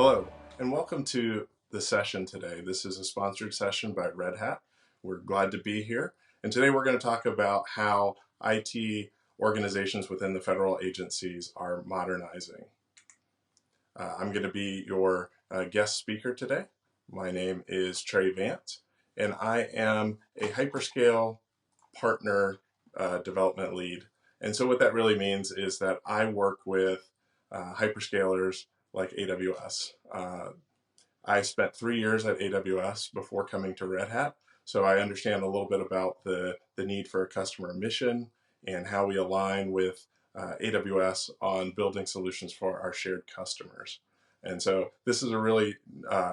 Hello, and welcome to the session today. This is a sponsored session by Red Hat. We're glad to be here. And today we're going to talk about how IT organizations within the federal agencies are modernizing. I'm going to be your guest speaker today. My name is Trey Vance, and I am a Hyperscale partner development lead. And so what that really means is that I work with hyperscalers like AWS. I spent 3 years at AWS before coming to Red Hat, so I understand a little bit about the need for a customer mission and how we align with AWS on building solutions for our shared customers. And so this is a really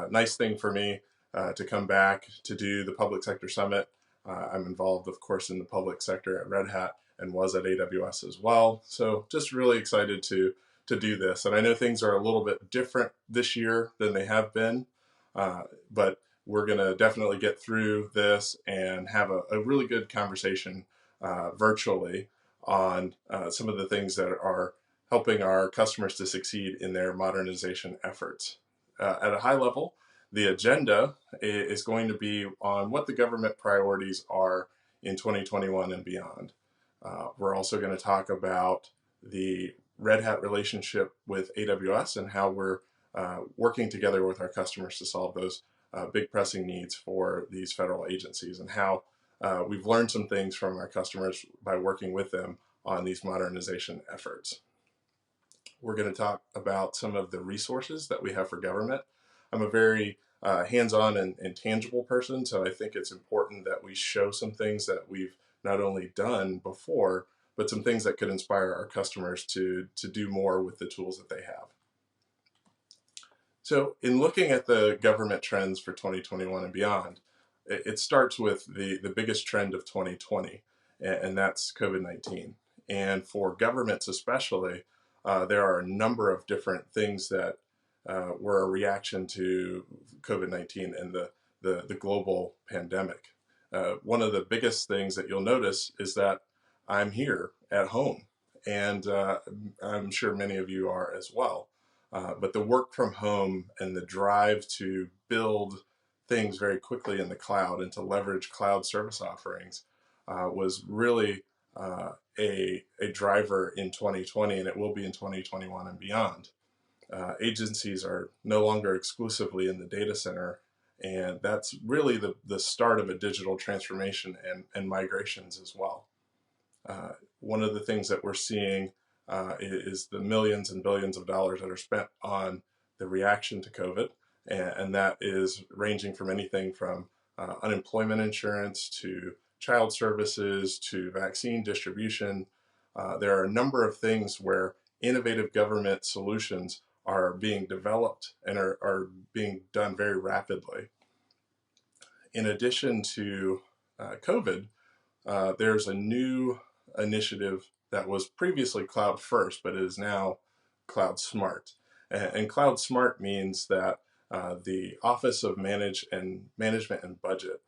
nice thing for me to come back to do the Public Sector Summit. I'm involved, of course, in the public sector at Red Hat and was at AWS as well. So just really excited to do this. And I know things are a little bit different this year than they have been, but we're going to definitely get through this and have a really good conversation virtually on some of the things that are helping our customers to succeed in their modernization efforts. At a high level, the agenda is going to be on what the government priorities are in 2021 and beyond. We're also going to talk about the Red Hat relationship with AWS and how we're working together with our customers to solve those big pressing needs for these federal agencies, and how we've learned some things from our customers by working with them on these modernization efforts. We're going to talk about some of the resources that we have for government. I'm a very hands-on and tangible person, so I think it's important that we show some things that we've not only done before, but some things that could inspire our customers to do more with the tools that they have. So in looking at the government trends for 2021 and beyond, it starts with the biggest trend of 2020, and that's COVID-19. And for governments especially, there are a number of different things that were a reaction to COVID-19 and the global pandemic. One of the biggest things that you'll notice is that I'm here at home, and I'm sure many of you are as well. But the work from home and the drive to build things very quickly in the cloud and to leverage cloud service offerings was really a driver in 2020, and it will be in 2021 and beyond. Agencies are no longer exclusively in the data center, and that's really the start of a digital transformation and migrations as well. One of the things that we're seeing is the millions and billions of dollars that are spent on the reaction to COVID, and that is ranging from anything from unemployment insurance to child services to vaccine distribution. There are a number of things where innovative government solutions are being developed and are being done very rapidly. In addition to COVID, there's a new initiative that was previously cloud first, but is now cloud smart. And cloud smart means that the Office of Management and Budget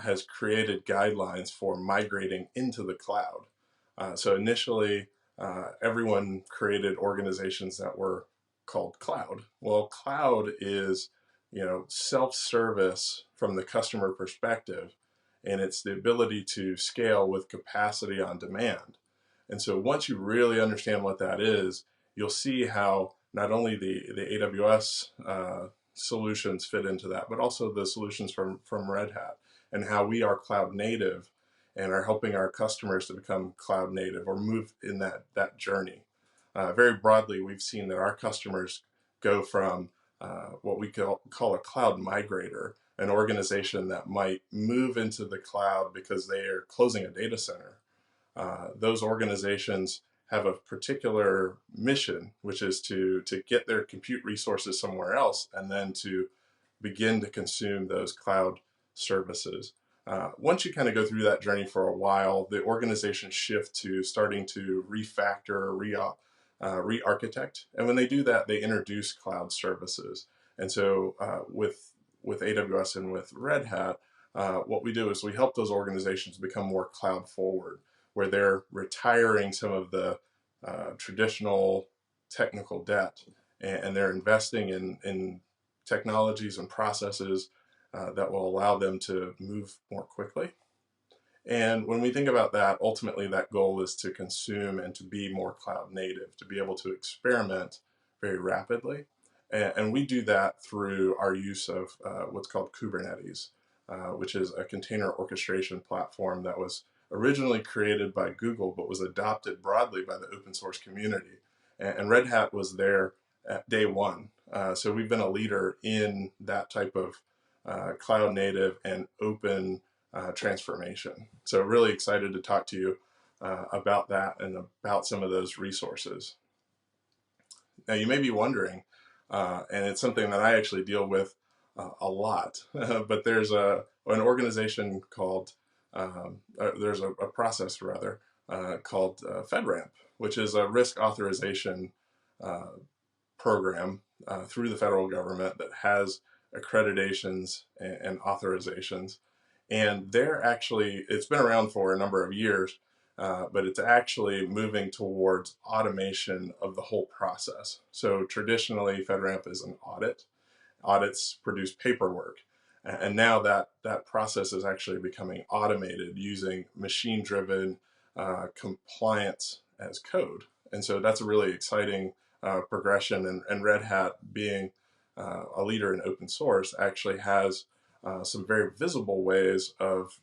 has created guidelines for migrating into the cloud. So initially, everyone created organizations that were called cloud. Well, cloud is, self-service from the customer perspective, and it's the ability to scale with capacity on demand. And so once you really understand what that is, you'll see how not only the AWS solutions fit into that, but also the solutions from Red Hat, and how we are cloud native and are helping our customers to become cloud native or move in that journey. Very broadly, we've seen that our customers go from what we call a cloud migrator, an organization that might move into the cloud because they are closing a data center. Those organizations have a particular mission, which is to get their compute resources somewhere else and then to begin to consume those cloud services. Once you kind of go through that journey for a while, the organizations shift to starting to refactor, re-architect. And when they do that, they introduce cloud services. And so with AWS and with Red Hat, what we do is we help those organizations become more cloud forward, where they're retiring some of the traditional technical debt and they're investing in technologies and processes that will allow them to move more quickly. And when we think about that, ultimately that goal is to consume and to be more cloud native, to be able to experiment very rapidly. And we do that through our use of what's called Kubernetes, which is a container orchestration platform that was originally created by Google, but was adopted broadly by the open source community. And Red Hat was there at day one. So we've been a leader in that type of cloud native and open transformation. So really excited to talk to you about that and about some of those resources. Now you may be wondering, and it's something that I actually deal with a lot, but there's an organization called, there's a process rather, called FedRAMP, which is a risk authorization program through the federal government that has accreditations and authorizations. And they're actually, it's been around for a number of years, but it's actually moving towards automation of the whole process. So traditionally, FedRAMP is an audit. Audits produce paperwork. And now that process is actually becoming automated using machine-driven compliance as code. And so that's a really exciting progression. And Red Hat, being a leader in open source, actually has some very visible ways of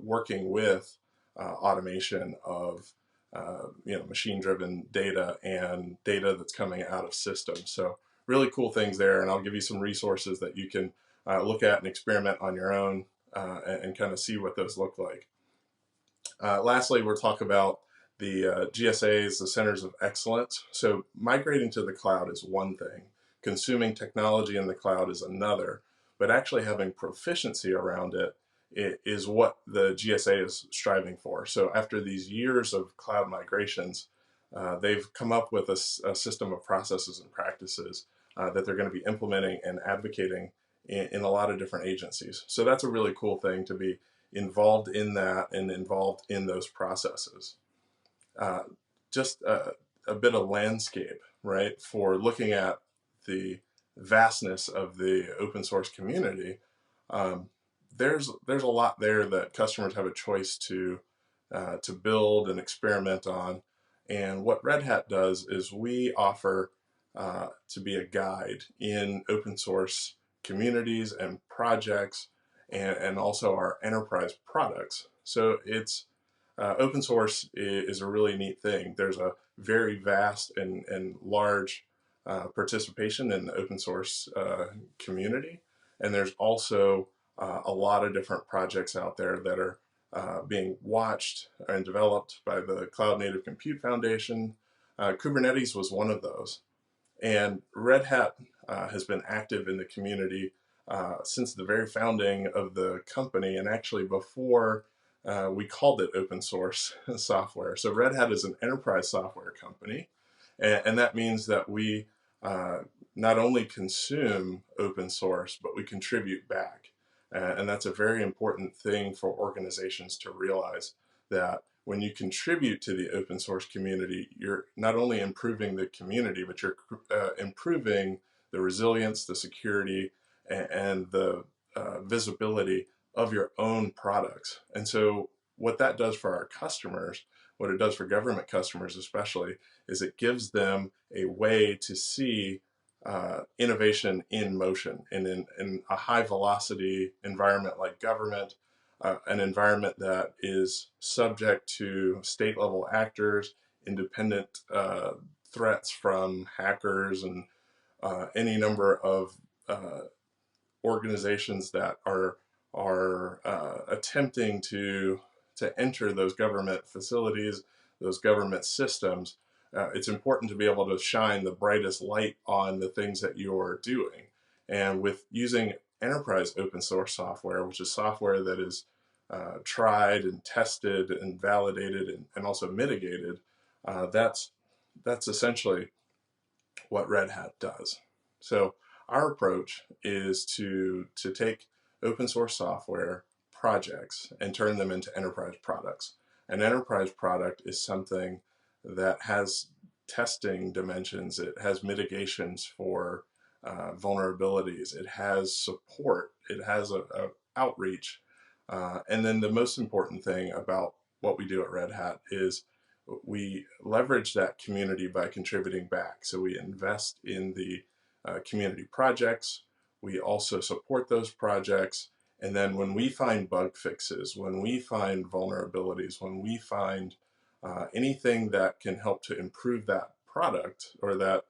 working with automation of machine-driven data and data that's coming out of systems. So really cool things there, and I'll give you some resources that you can look at and experiment on your own and kind of see what those look like. Lastly, we'll talk about the GSAs, the Centers of Excellence. So migrating to the cloud is one thing. Consuming technology in the cloud is another. But actually having proficiency around it is what the GSA is striving for. So after these years of cloud migrations, they've come up with a system of processes and practices that they're going to be implementing and advocating in a lot of different agencies. So that's a really cool thing, to be involved in that and involved in those processes. Just a bit of landscape, right, for looking at the vastness of the open source community. There's a lot there that customers have a choice to build and experiment on. And what Red Hat does is we offer to be a guide in open source communities and projects, and also our enterprise products. So it's open source is a really neat thing. There's a very vast and large participation in the open source community, and there's also a lot of different projects out there that are being watched and developed by the Cloud Native Compute Foundation. Kubernetes was one of those, and Red Hat has been active in the community since the very founding of the company, and actually before we called it open source software. So Red Hat is an enterprise software company, and that means that we not only consume open source, but we contribute back. And that's a very important thing for organizations to realize, that when you contribute to the open source community, you're not only improving the community, but you're improving the resilience, the security, and the visibility of your own products. And so what that does for our customers, what it does for government customers especially, is it gives them a way to see innovation in motion. And in a high velocity environment like government, an environment that is subject to state level actors, independent threats from hackers, and any number of organizations that are attempting to enter those government facilities, those government systems. It's important to be able to shine the brightest light on the things that you're doing. And with using enterprise open source software, which is software that is tried and tested and validated and also mitigated, that's essentially what Red Hat does. So our approach is to take open source software projects and turn them into enterprise products. An enterprise product is something that has testing dimensions, it has mitigations for vulnerabilities, it has support, it has a outreach. And then the most important thing about what we do at Red Hat is we leverage that community by contributing back. So we invest in the community projects. We also support those projects. And then when we find bug fixes, when we find vulnerabilities, when we find anything that can help to improve that product or that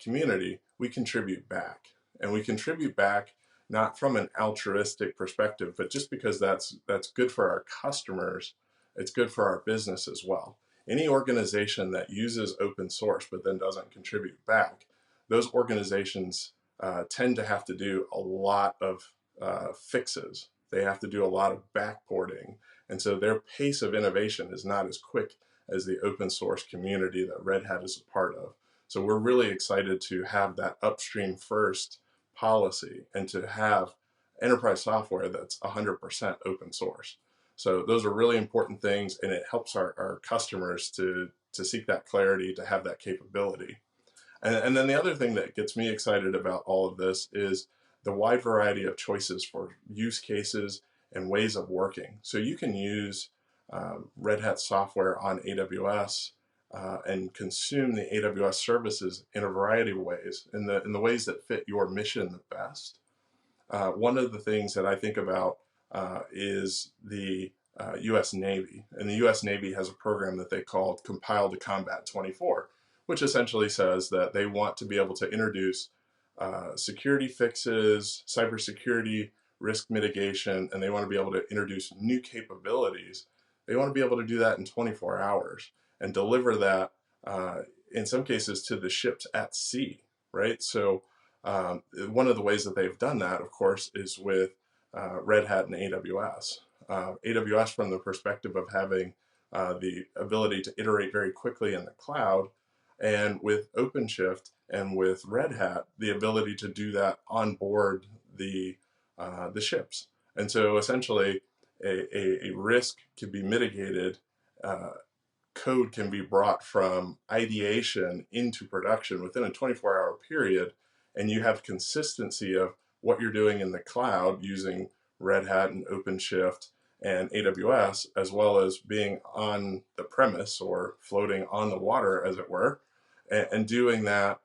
community, we contribute back. And we contribute back not from an altruistic perspective, but just because that's good for our customers, it's good for our business as well. Any organization that uses open source but then doesn't contribute back, those organizations tend to have to do a lot of fixes. They have to do a lot of backporting. And so their pace of innovation is not as quick as the open source community that Red Hat is a part of. So we're really excited to have that upstream first policy and to have enterprise software that's 100% open source. So those are really important things, and it helps our customers to seek that clarity, to have that capability. And then the other thing that gets me excited about all of this is the wide variety of choices for use cases and ways of working. So you can use Red Hat software on AWS and consume the AWS services in a variety of ways, in the ways that fit your mission the best. One of the things that I think about is the U.S. Navy. And the U.S. Navy has a program that they call Compile to Combat 24, which essentially says that they want to be able to introduce security fixes, cybersecurity, risk mitigation, and they want to be able to introduce new capabilities. They want to be able to do that in 24 hours and deliver that in some cases to the ships at sea, right? So one of the ways that they've done that, of course, is with Red Hat and AWS. AWS from the perspective of having the ability to iterate very quickly in the cloud, and with Openshift and with Red Hat, the ability to do that on board the ships. And so essentially, a risk can be mitigated. Code can be brought from ideation into production within a 24-hour period, and you have consistency of what you're doing in the cloud using Red Hat and Openshift and AWS, as well as being on the premise or floating on the water, as it were, and doing that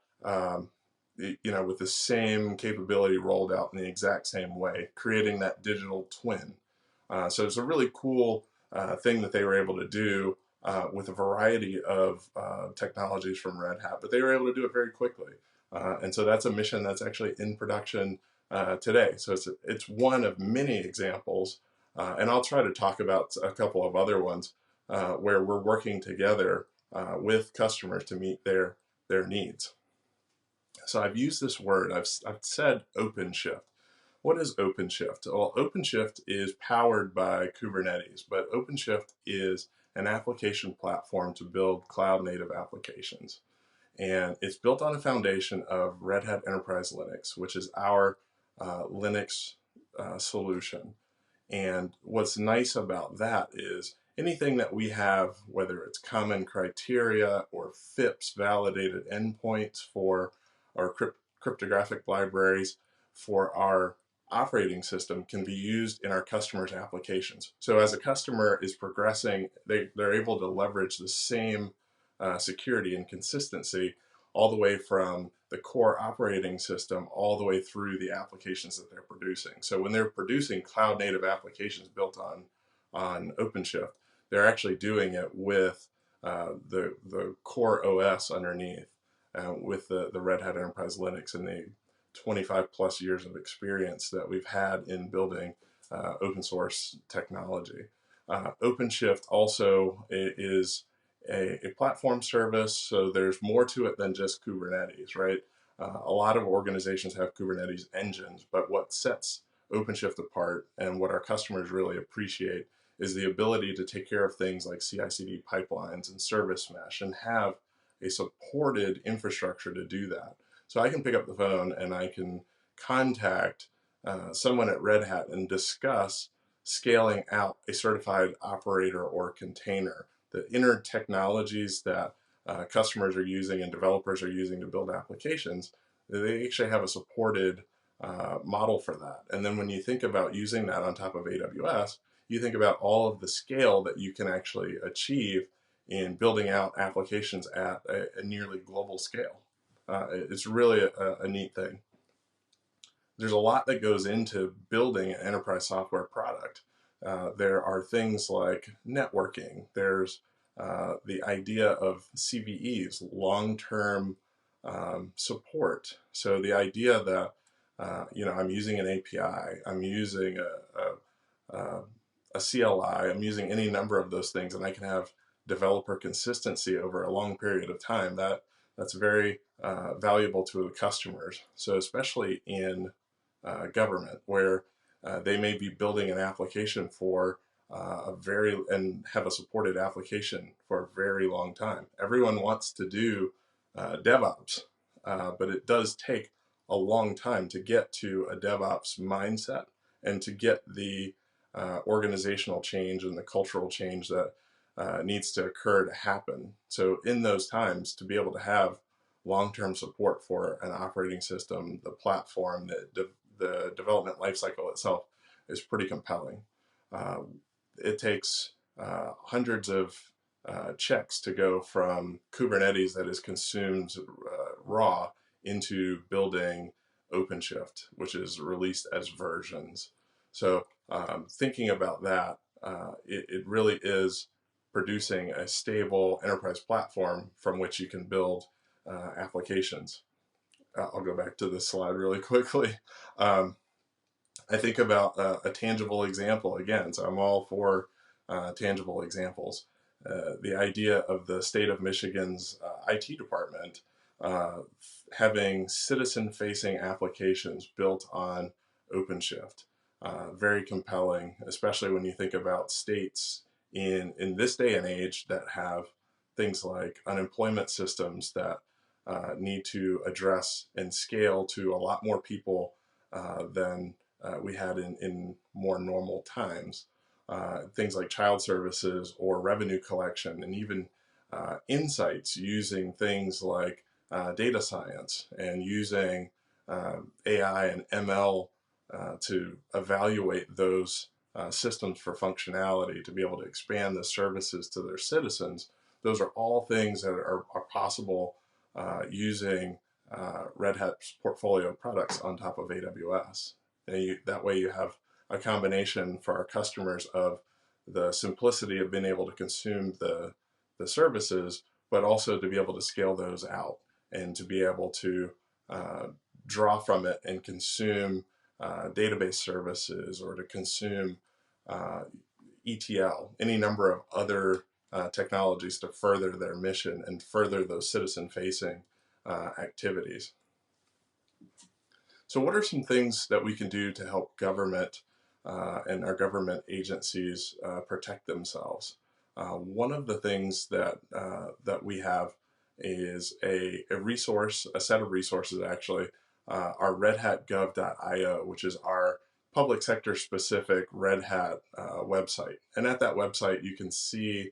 with the same capability rolled out in the exact same way, creating that digital twin. So it's a really cool thing that they were able to do with a variety of technologies from Red Hat, but they were able to do it very quickly. And so that's a mission that's actually in production today. So it's one of many examples, and I'll try to talk about a couple of other ones where we're working together with customers to meet their needs. So I've used this word, I've said OpenShift. What is OpenShift? Well, OpenShift is powered by Kubernetes, but OpenShift is an application platform to build cloud native applications. And it's built on a foundation of Red Hat Enterprise Linux, which is our Linux solution. And what's nice about that is anything that we have, whether it's common criteria or FIPS validated endpoints for our cryptographic libraries for our operating system, can be used in our customers' applications. So as a customer is progressing, they're able to leverage the same security and consistency all the way from the core operating system all the way through the applications that they're producing. So when they're producing cloud native applications built on OpenShift, they're actually doing it with the core OS underneath, with the Red Hat Enterprise Linux and the 25 plus years of experience that we've had in building open source technology. OpenShift also is a platform service, so there's more to it than just Kubernetes, right? A lot of organizations have Kubernetes engines, but what sets OpenShift apart and what our customers really appreciate is the ability to take care of things like CI/CD pipelines and service mesh and have a supported infrastructure to do that. So I can pick up the phone and I can contact someone at Red Hat and discuss scaling out a certified operator or container, the inner technologies that customers are using and developers are using to build applications, they actually have a supported model for that. And then when you think about using that on top of AWS, you think about all of the scale that you can actually achieve in building out applications at a nearly global scale. It's really a neat thing. There's a lot that goes into building an enterprise software product. There are things like networking. There's the idea of CVEs, long-term support. So the idea that I'm using an API, I'm using a CLI, I'm using any number of those things, and I can have developer consistency over a long period of time. That's very valuable to the customers. So especially in government, where they may be building an application for and have a supported application for a very long time. Everyone wants to do DevOps, but it does take a long time to get to a DevOps mindset and to get the organizational change and the cultural change that needs to occur to happen. So in those times, to be able to have long-term support for an operating system, the platform, the development lifecycle itself is pretty compelling. It takes hundreds of checks to go from Kubernetes that is consumed raw into building Openshift, which is released as versions. So thinking about that, it really is producing a stable enterprise platform from which you can build applications. I'll go back to this slide really quickly. I think about a tangible example again, so I'm all for tangible examples. The idea of the state of Michigan's IT department having citizen-facing applications built on OpenShift. Very compelling, especially when you think about states in this day and age that have things like unemployment systems that need to address and scale to a lot more people than we had in more normal times. Things like child services or revenue collection, and even insights using things like data science and using AI and ML to evaluate those systems for functionality to be able to expand the services to their citizens. Those are all things that are possible using Red Hat's portfolio of products on top of AWS. And that way you have a combination for our customers of the simplicity of being able to consume the services, but also to be able to scale those out and to be able to draw from it and consume database services, or to consume ETL, any number of other technologies to further their mission and further those citizen-facing activities. So what are some things that we can do to help government and our government agencies protect themselves? One of the things that we have is a resource, a set of resources actually, our redhatgov.io, which is our public sector specific Red Hat website. And at that website, you can see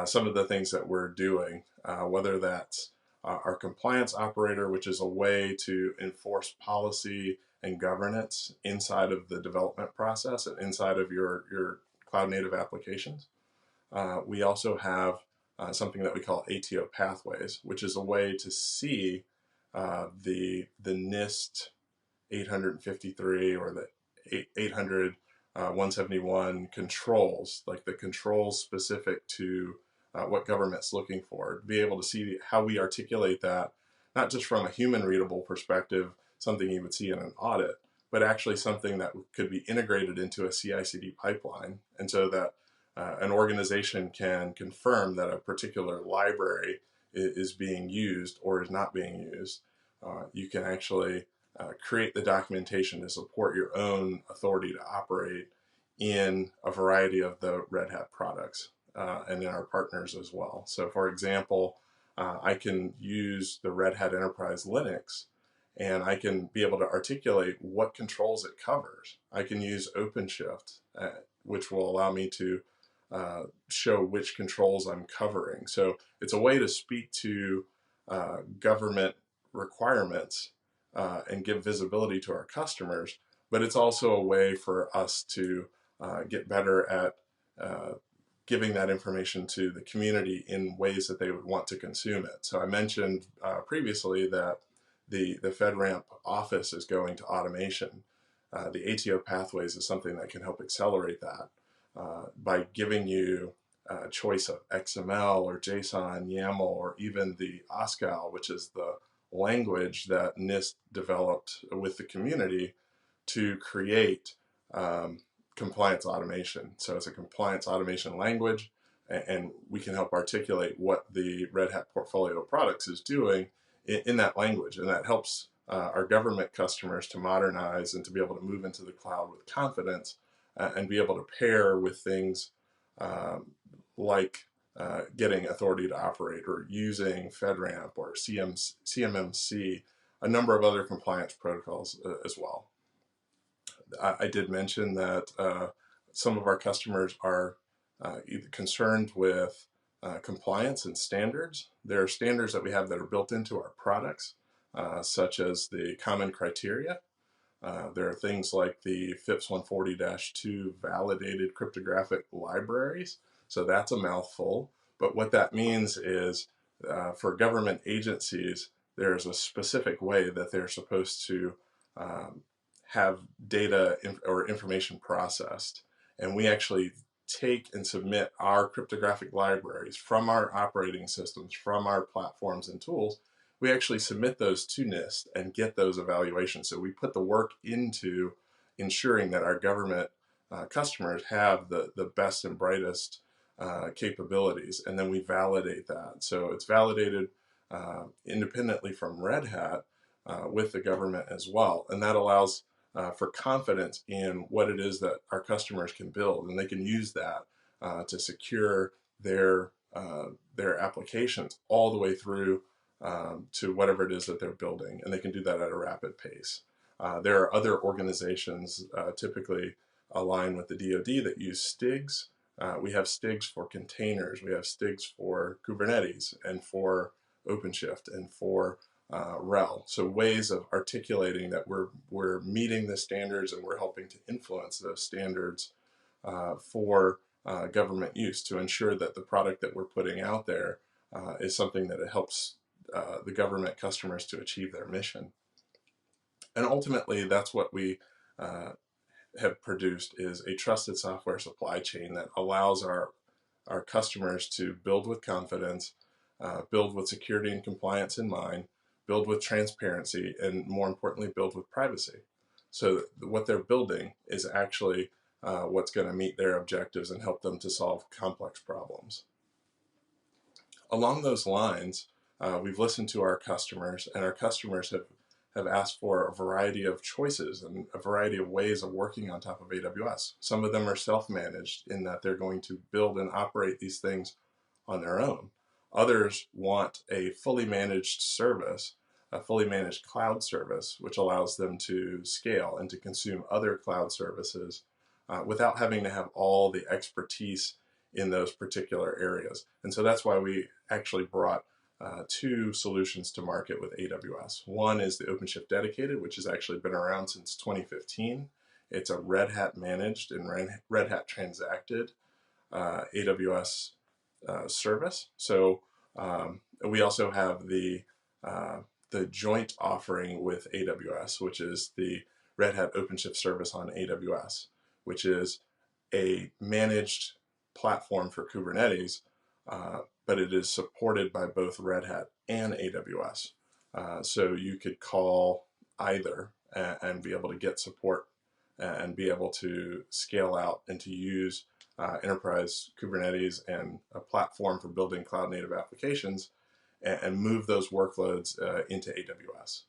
some of the things that we're doing, whether that's our compliance operator, which is a way to enforce policy and governance inside of the development process and inside of your cloud native applications. We also have something that we call ATO pathways, which is a way to see the NIST 853 or the 800 171 controls, like the controls specific to what government's looking for, to be able to see how we articulate that, not just from a human readable perspective, something you would see in an audit, but actually something that could be integrated into a CI/CD pipeline, and so that an organization can confirm that a particular library is being used or is not being used. You can actually create the documentation to support your own authority to operate in a variety of the Red Hat products and in our partners as well. So for example, I can use the Red Hat Enterprise Linux, and I can be able to articulate what controls it covers. I can use OpenShift, which will allow me to show which controls I'm covering. So it's a way to speak to government requirements and give visibility to our customers, but it's also a way for us to get better at giving that information to the community in ways that they would want to consume it. So I mentioned previously that the FedRAMP office is going to automation. The ATO pathways is something that can help accelerate that by giving you a choice of XML or JSON, YAML, or even the OSCAL, which is the language that NIST developed with the community to create compliance automation. So it's a compliance automation language, and we can help articulate what the Red Hat portfolio of products is doing in that language, and that helps our government customers to modernize and to be able to move into the cloud with confidence and be able to pair with things like getting authority to operate or using FedRAMP or CMMC, a number of other compliance protocols as well. I did mention that some of our customers are either concerned with compliance and standards. There are standards that we have that are built into our products, such as the common criteria. There are things like the FIPS 140-2 validated cryptographic libraries. So that's a mouthful. But what that means is for government agencies, there's a specific way that they're supposed to have data or information processed. And we actually take and submit our cryptographic libraries from our operating systems, from our platforms and tools. We actually submit those to NIST and get those evaluations. So we put the work into ensuring that our government customers have the best and brightest capabilities, and then we validate that. So it's validated independently from Red Hat with the government as well, and that allows for confidence in what it is that our customers can build, and they can use that to secure their applications all the way through to whatever it is that they're building, and they can do that at a rapid pace. There are other organizations typically aligned with the DoD that use STIGs. We have STIGs for containers, we have STIGs for Kubernetes and for Openshift and for RHEL. So ways of articulating that we're meeting the standards and we're helping to influence those standards for government use to ensure that the product that we're putting out there is something that it helps the government customers to achieve their mission. And ultimately, that's what we have produced, is a trusted software supply chain that allows our customers to build with confidence, build with security and compliance in mind, build with transparency, and more importantly, build with privacy. So what they're building is actually what's going to meet their objectives and help them to solve complex problems. Along those lines, we've listened to our customers, and our customers have asked for a variety of choices and a variety of ways of working on top of AWS. Some of them are self-managed in that they're going to build and operate these things on their own. Others want a fully managed service, a fully managed cloud service, which allows them to scale and to consume other cloud services without having to have all the expertise in those particular areas. And so that's why we actually brought two solutions to market with AWS. One is the Openshift Dedicated, which has actually been around since 2015. It's a Red Hat managed and Red Hat transacted AWS service. So we also have the joint offering with AWS, which is the Red Hat Openshift service on AWS, which is a managed platform for Kubernetes, but it is supported by both Red Hat and AWS. So you could call either and be able to get support and be able to scale out and to use enterprise Kubernetes and a platform for building cloud native applications and move those workloads into AWS.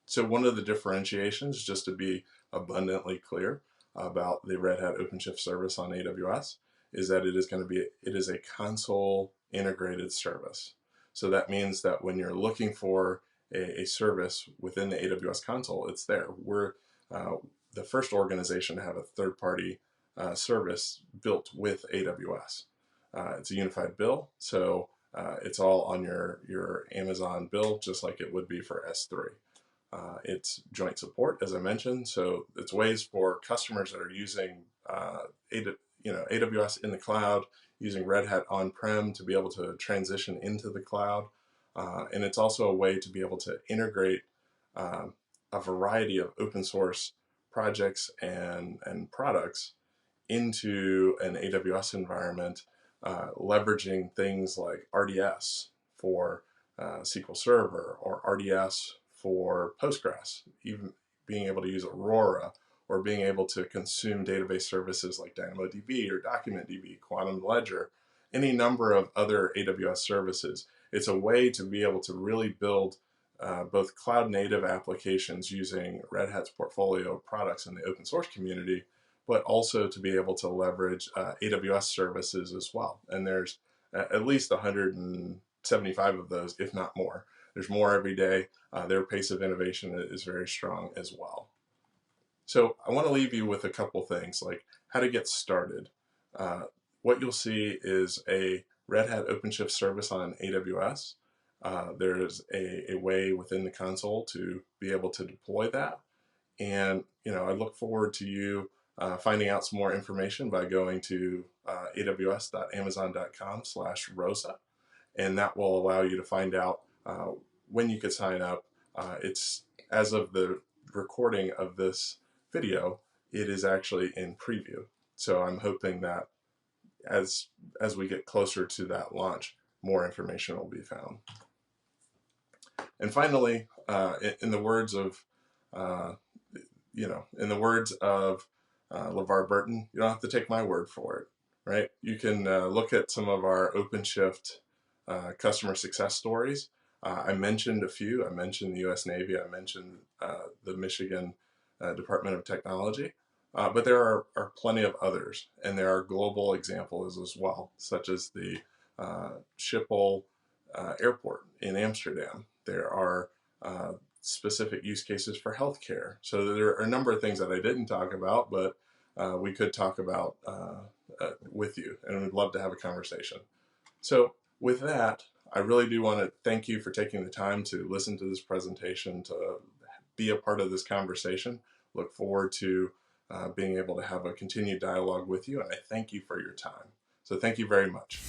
So one of the differentiations, just to be abundantly clear about the Red Hat Openshift service on AWS, is that it is a console integrated service. So that means that when you're looking for a service within the AWS console, it's there. We're the first organization to have a third-party service built with AWS. It's a unified bill, so it's all on your Amazon bill, just like it would be for S3. It's joint support, as I mentioned, so it's ways for customers that are using AWS in the cloud, using Red Hat on-prem to be able to transition into the cloud. And it's also a way to be able to integrate a variety of open source projects and products into an AWS environment, leveraging things like RDS for SQL Server, or RDS for Postgres, even being able to use Aurora, or being able to consume database services like DynamoDB or DocumentDB, Quantum Ledger, any number of other AWS services. It's a way to be able to really build both cloud native applications using Red Hat's portfolio of products in the open source community, but also to be able to leverage AWS services as well. And there's at least 175 of those, if not more. There's more every day. Their pace of innovation is very strong as well. So I want to leave you with a couple things, like how to get started. What you'll see is a Red Hat Openshift service on AWS. There's a way within the console to be able to deploy that. And I look forward to you finding out some more information by going to aws.amazon.com/rosa, and that will allow you to find out when you could sign up. It's, as of the recording of this video, it is actually in preview. So I'm hoping that as we get closer to that launch, more information will be found. And finally, in the words of LeVar Burton, you don't have to take my word for it, right? You can look at some of our OpenShift customer success stories. I mentioned a few. I mentioned the U.S. Navy. I mentioned the Michigan Department of Technology. But there are plenty of others, and there are global examples as well, such as the Schiphol Airport in Amsterdam. There are specific use cases for healthcare. So there are a number of things that I didn't talk about, but we could talk about with you, and we'd love to have a conversation. So with that, I really do want to thank you for taking the time to listen to this presentation, to be a part of this conversation. Look forward to being able to have a continued dialogue with you, and I thank you for your time. So thank you very much.